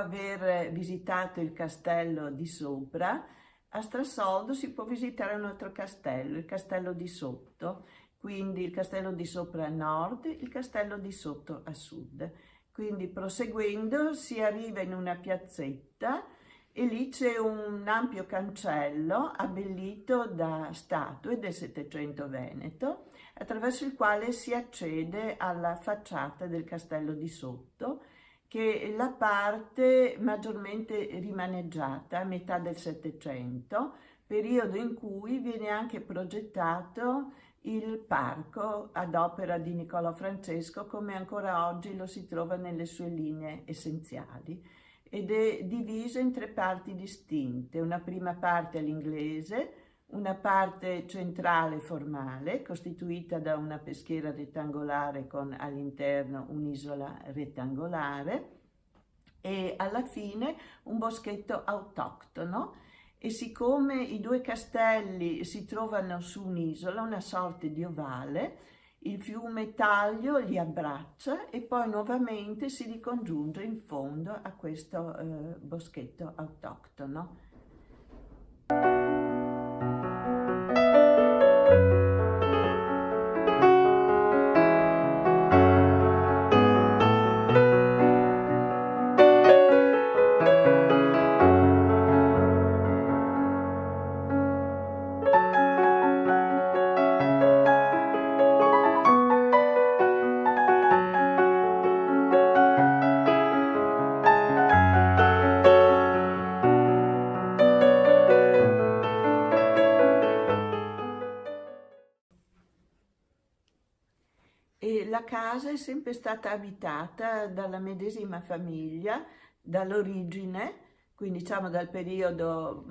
aver visitato il castello di sopra, a Strassoldo si può visitare un altro castello, il castello di sotto, quindi il castello di sopra a nord, il castello di sotto a sud. Quindi proseguendo si arriva in una piazzetta e lì c'è un ampio cancello abbellito da statue del Settecento veneto, attraverso il quale si accede alla facciata del castello di sotto, che è la parte maggiormente rimaneggiata a metà del Settecento, periodo in cui viene anche progettato il parco ad opera di Niccolò Francesco, come ancora oggi lo si trova nelle sue linee essenziali, ed è diviso in 3 parti distinte: una prima parte all'inglese, una parte centrale formale, costituita da una peschiera rettangolare con all'interno un'isola rettangolare, e alla fine un boschetto autoctono. E siccome i 2 castelli si trovano su un'isola, una sorta di ovale, il fiume Taglio li abbraccia e poi nuovamente si ricongiunge in fondo a questo boschetto autoctono. E la casa è sempre stata abitata dalla medesima famiglia dall'origine, quindi diciamo dal periodo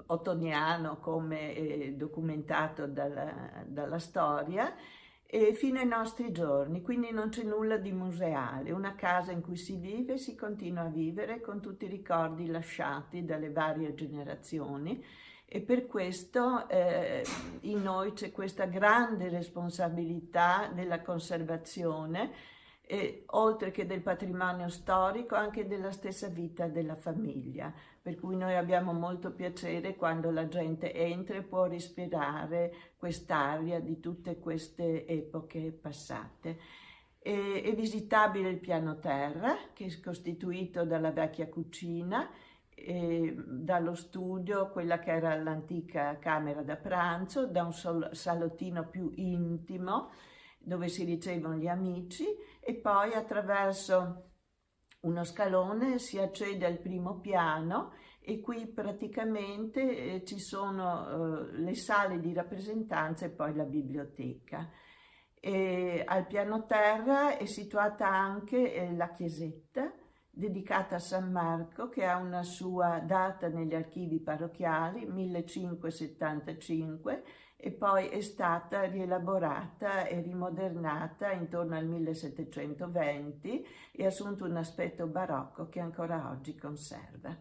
ottoniano, come è documentato dalla storia, e fino ai nostri giorni, quindi non c'è nulla di museale, una casa in cui si vive e si continua a vivere con tutti i ricordi lasciati dalle varie generazioni. E per questo in noi c'è questa grande responsabilità della conservazione, oltre che del patrimonio storico, anche della stessa vita della famiglia. Per cui noi abbiamo molto piacere quando la gente entra e può respirare quest'aria di tutte queste epoche passate. È visitabile il piano terra, che è costituito dalla vecchia cucina, dallo studio, quella che era l'antica camera da pranzo, da un salottino più intimo dove si ricevono gli amici, e poi attraverso uno scalone si accede al primo piano, e qui praticamente ci sono le sale di rappresentanza e poi la biblioteca. E al piano terra è situata anche la chiesetta dedicata a San Marco, che ha una sua data negli archivi parrocchiali, 1575, e poi è stata rielaborata e rimodernata intorno al 1720 e ha assunto un aspetto barocco che ancora oggi conserva.